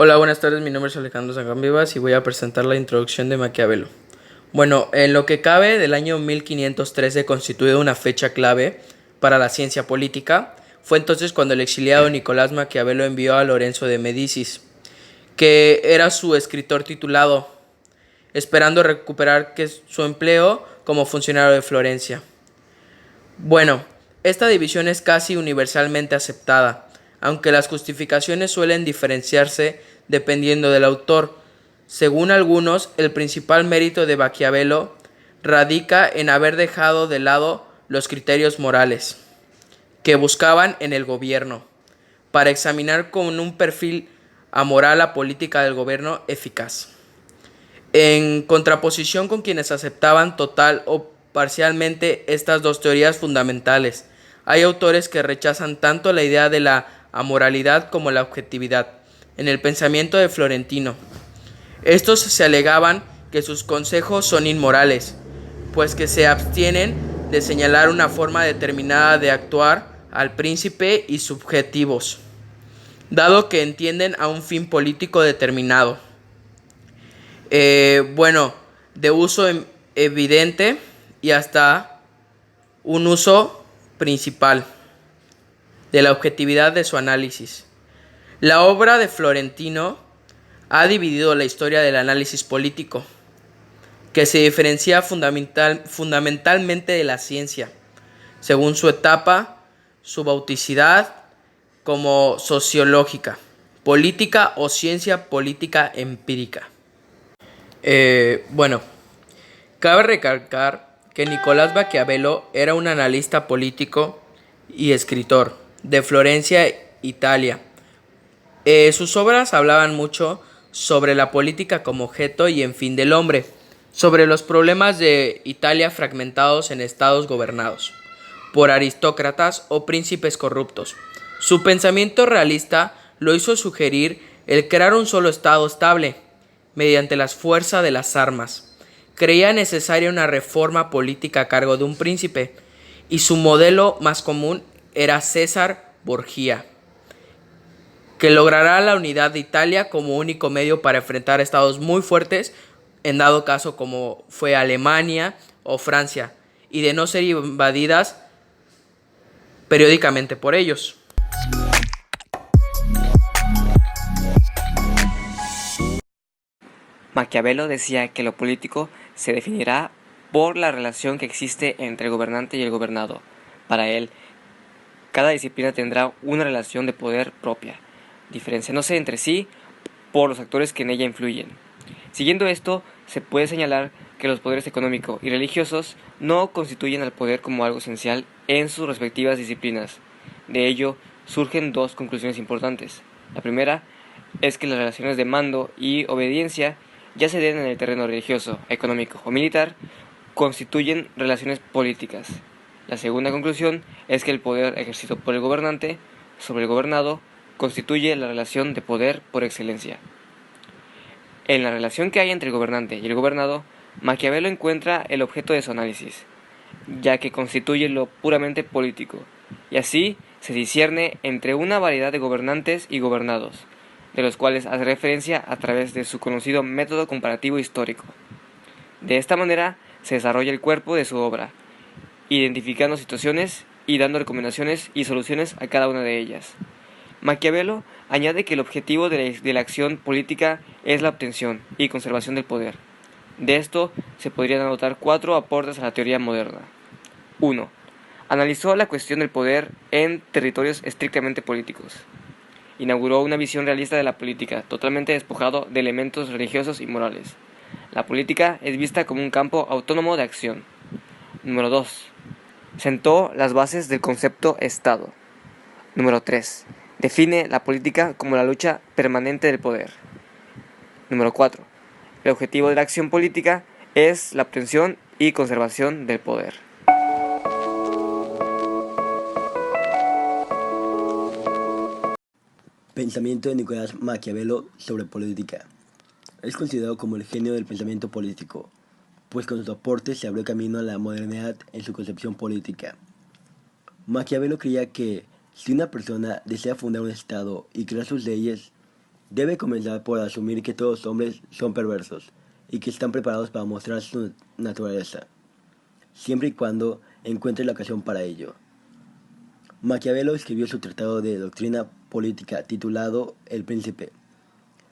Hola, buenas tardes. Mi nombre es Alejandro Sangambivas y voy a presentar la introducción de Maquiavelo. Bueno, en lo que cabe del año 1513 constituye una fecha clave para la ciencia política. Fue entonces cuando el exiliado Nicolás Maquiavelo envió a Lorenzo de Médicis, que era su escritor titulado, esperando recuperar su empleo como funcionario de Florencia. Bueno, esta división es casi universalmente aceptada, aunque las justificaciones suelen diferenciarse dependiendo del autor. Según algunos, el principal mérito de Maquiavelo radica en haber dejado de lado los criterios morales que buscaban en el gobierno, para examinar con un perfil amoral la política del gobierno eficaz, en contraposición con quienes aceptaban total o parcialmente estas dos teorías fundamentales. Hay autores que rechazan tanto la idea de la amoralidad como la objetividad en el pensamiento de Florentino. Estos se alegaban que sus consejos son inmorales, pues que se abstienen de señalar una forma determinada de actuar al príncipe y subjetivos, dado que entienden a un fin político determinado. Bueno, de uso evidente y hasta un uso principal de la objetividad de su análisis. La obra de Florentino ha dividido la historia del análisis político, que se diferencia fundamentalmente de la ciencia, según su etapa, su bauticidad como sociológica, política o ciencia política empírica. Bueno, cabe recalcar que Nicolás Maquiavelo era un analista político y escritor de Florencia, Italia. Sus obras hablaban mucho sobre la política como objeto y en fin del hombre, sobre los problemas de Italia fragmentados en estados gobernados por aristócratas o príncipes corruptos. Su pensamiento realista lo hizo sugerir el crear un solo estado estable, mediante la fuerza de las armas. Creía necesaria una reforma política a cargo de un príncipe, y su modelo más común era César Borgia, que logrará la unidad de Italia como único medio para enfrentar estados muy fuertes, en dado caso como fue Alemania o Francia, y de no ser invadidas periódicamente por ellos. Maquiavelo decía que lo político se definirá por la relación que existe entre el gobernante y el gobernado. Para él, cada disciplina tendrá una relación de poder propia, diferenciándose entre sí por los actores que en ella influyen. Siguiendo esto, se puede señalar que los poderes económico y religiosos no constituyen al poder como algo esencial en sus respectivas disciplinas. De ello, surgen dos conclusiones importantes. La primera es que las relaciones de mando y obediencia, ya se den en el terreno religioso, económico o militar, constituyen relaciones políticas. La segunda conclusión es que el poder ejercido por el gobernante sobre el gobernado constituye la relación de poder por excelencia. En la relación que hay entre el gobernante y el gobernado, Maquiavelo encuentra el objeto de su análisis, ya que constituye lo puramente político, y así se discierne entre una variedad de gobernantes y gobernados, de los cuales hace referencia a través de su conocido método comparativo histórico. De esta manera se desarrolla el cuerpo de su obra, identificando situaciones y dando recomendaciones y soluciones a cada una de ellas. Maquiavelo añade que el objetivo de la acción política es la obtención y conservación del poder. De esto se podrían anotar 4 aportes a la teoría moderna. 1. Analizó la cuestión del poder en territorios estrictamente políticos. Inauguró una visión realista de la política, totalmente despojado de elementos religiosos y morales. La política es vista como un campo autónomo de acción. Número 2. Sentó las bases del concepto Estado. Número 3. Define la política como la lucha permanente del poder. Número 4. El objetivo de la acción política es la obtención y conservación del poder. Pensamiento de Nicolás Maquiavelo sobre política. Es considerado como el genio del pensamiento político, pues con sus aportes se abrió camino a la modernidad en su concepción política. Maquiavelo creía que si una persona desea fundar un estado y crear sus leyes, Debe comenzar por asumir que todos los hombres son perversos y que están preparados para mostrar su naturaleza, siempre y cuando encuentre la ocasión para ello. Maquiavelo escribió su tratado de doctrina política titulado El Príncipe.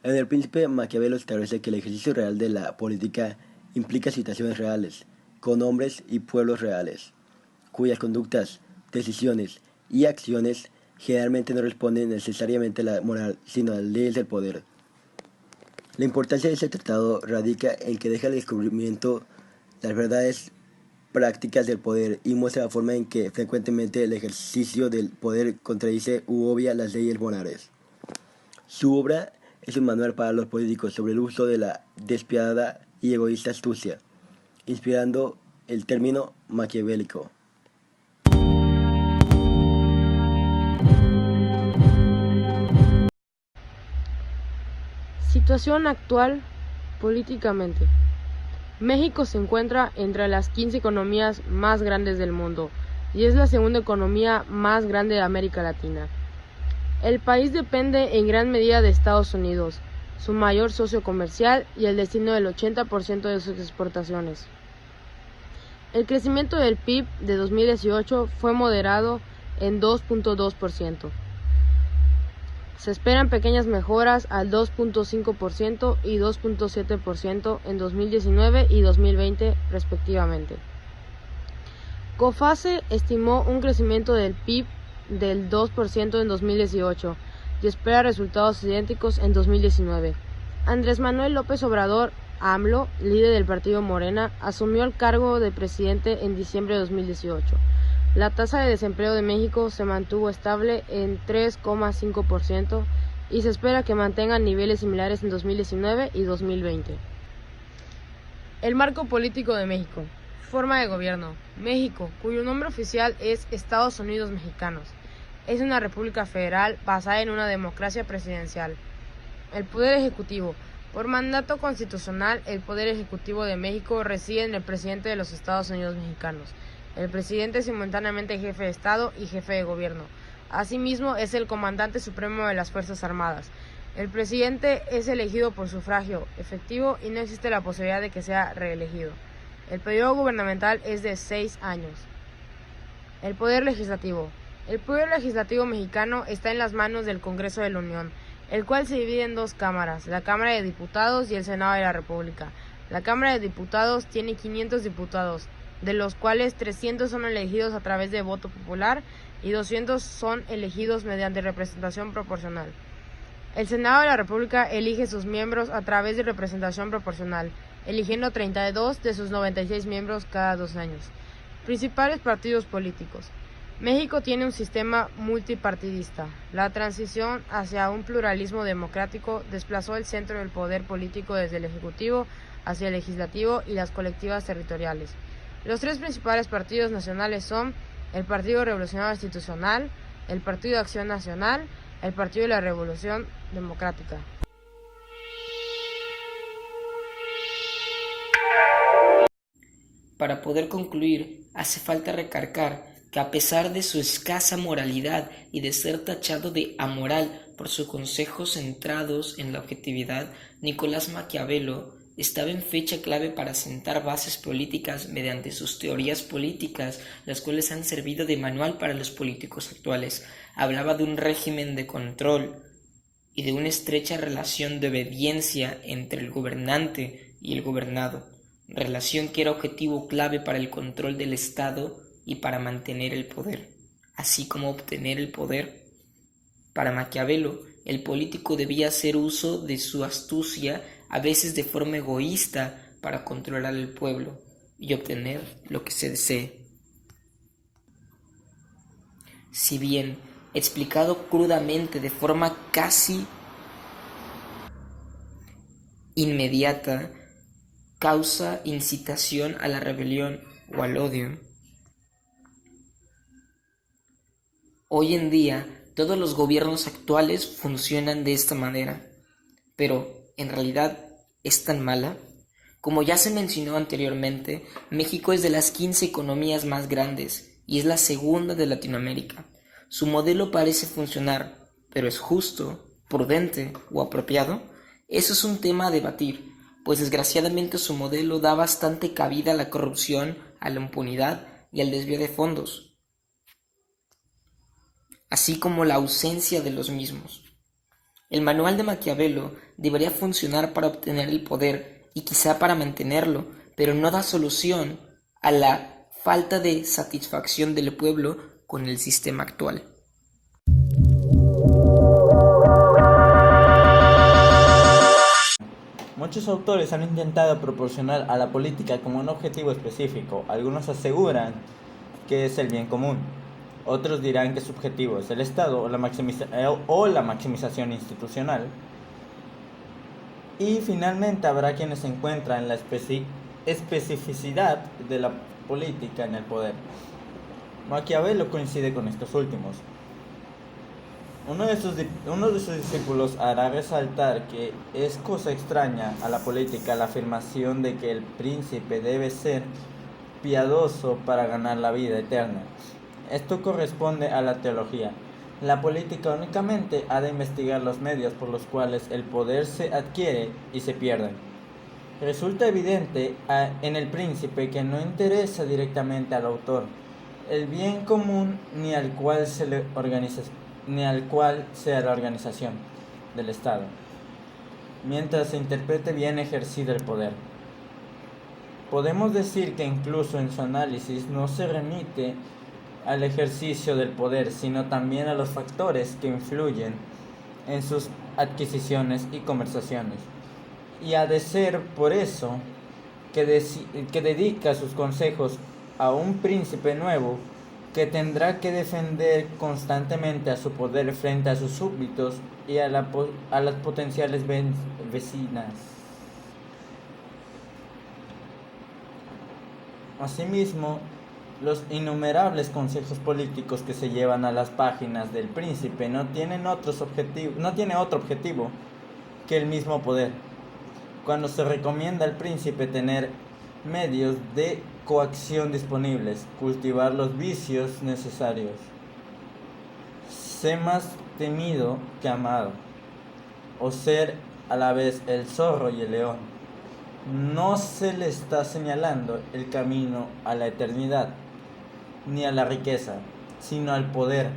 En El Príncipe, Maquiavelo establece que el ejercicio real de la política implica situaciones reales, con hombres y pueblos reales, cuyas conductas, decisiones y acciones generalmente no responden necesariamente a la moral, sino a las leyes del poder. La importancia de este tratado radica en que deja al descubrimiento las verdades prácticas del poder y muestra la forma en que frecuentemente el ejercicio del poder contradice u obvia las leyes morales. Su obra es un manual para los políticos sobre el uso de la despiadada y egoísta astucia, inspirando el término maquiavélico. Situación actual políticamente. México se encuentra entre las 15 economías más grandes del mundo y es la segunda economía más grande de América Latina. El país depende en gran medida de Estados Unidos, su mayor socio comercial y el destino del 80% de sus exportaciones. El crecimiento del PIB de 2018 fue moderado en 2.2%. Se esperan pequeñas mejoras al 2.5% y 2.7% en 2019 y 2020 respectivamente. COFACE estimó un crecimiento del PIB del 2% en 2018 y espera resultados idénticos en 2019. Andrés Manuel López Obrador, AMLO, líder del partido Morena, asumió el cargo de presidente en diciembre de 2018. La tasa de desempleo de México se mantuvo estable en 3,5% y se espera que mantenga niveles similares en 2019 y 2020. El marco político de México. Forma de gobierno. México, cuyo nombre oficial es Estados Unidos Mexicanos, es una república federal basada en una democracia presidencial. El Poder Ejecutivo. Por mandato constitucional, el Poder Ejecutivo de México reside en el presidente de los Estados Unidos Mexicanos. El presidente es simultáneamente jefe de Estado y jefe de gobierno. Asimismo, es el comandante supremo de las Fuerzas Armadas. El presidente es elegido por sufragio efectivo y no existe la posibilidad de que sea reelegido. El periodo gubernamental es de 6 años. El Poder Legislativo. El Poder Legislativo mexicano está en las manos del Congreso de la Unión, el cual se divide en dos cámaras, la Cámara de Diputados y el Senado de la República. La Cámara de Diputados tiene 500 diputados, de los cuales 300 son elegidos a través de voto popular y 200 son elegidos mediante representación proporcional. El Senado de la República elige sus miembros a través de representación proporcional, eligiendo 32 de sus 96 miembros cada 2 años. Principales partidos políticos. México tiene un sistema multipartidista. La transición hacia un pluralismo democrático desplazó el centro del poder político desde el Ejecutivo hacia el Legislativo y las colectivas territoriales. Los tres principales partidos nacionales son el Partido Revolucionario Institucional, el Partido de Acción Nacional, el Partido de la Revolución Democrática. Para poder concluir, hace falta recalcar que a pesar de su escasa moralidad y de ser tachado de amoral por sus consejos centrados en la objetividad, Nicolás Maquiavelo estaba en fecha clave para sentar bases políticas mediante sus teorías políticas, las cuales han servido de manual para los políticos actuales. Hablaba de un régimen de control y de una estrecha relación de obediencia entre el gobernante y el gobernado, relación que era objetivo clave para el control del Estado y para mantener el poder, así como obtener el poder. Para Maquiavelo, el político debía hacer uso de su astucia, a veces de forma egoísta, para controlar al pueblo y obtener lo que se desee. Si bien, explicado crudamente de forma casi inmediata, causa incitación a la rebelión o al odio. Hoy en día, todos los gobiernos actuales funcionan de esta manera, pero ¿en realidad es tan mala? Como ya se mencionó anteriormente, México es de las 15 economías más grandes y es la segunda de Latinoamérica. Su modelo parece funcionar, pero ¿es justo? prudente o apropiado, eso es un tema a debatir, pues desgraciadamente su modelo da bastante cabida a la corrupción, a la impunidad y al desvío de fondos, así como la ausencia de los mismos. El manual de Maquiavelo debería funcionar para obtener el poder y quizá para mantenerlo, pero no da solución a la falta de satisfacción del pueblo con el sistema actual. Muchos autores han intentado proporcionar a la política como un objetivo específico. Algunos aseguran que es el bien común. Otros dirán que su objetivo es el Estado o la maximización institucional. Y finalmente habrá quienes se encuentran en la especificidad de la política en el poder. Maquiavelo coincide con estos últimos. Uno de sus discípulos hará resaltar que es cosa extraña a la política la afirmación de que el príncipe debe ser piadoso para ganar la vida eterna. Esto corresponde a la teología. La política únicamente ha de investigar los medios por los cuales el poder se adquiere y se pierde. Resulta evidente en el príncipe que no interesa directamente al autor el bien común ni al cual sea la organización del Estado, mientras se interprete bien ejercido el poder. Podemos decir que incluso en su análisis no se remite al ejercicio del poder, sino también a los factores que influyen en sus adquisiciones y conversaciones. Y ha de ser por eso que dedica sus consejos a un príncipe nuevo que tendrá que defender constantemente a su poder frente a sus súbditos y a las potenciales vecinas. Asimismo, los innumerables consejos políticos que se llevan a las páginas del príncipe no tiene otro objetivo que el mismo poder. Cuando se recomienda al príncipe tener medios de coacción disponibles, cultivar los vicios necesarios, ser más temido que amado, o ser a la vez el zorro y el león, no se le está señalando el camino a la eternidad, ni a la riqueza, sino al poder,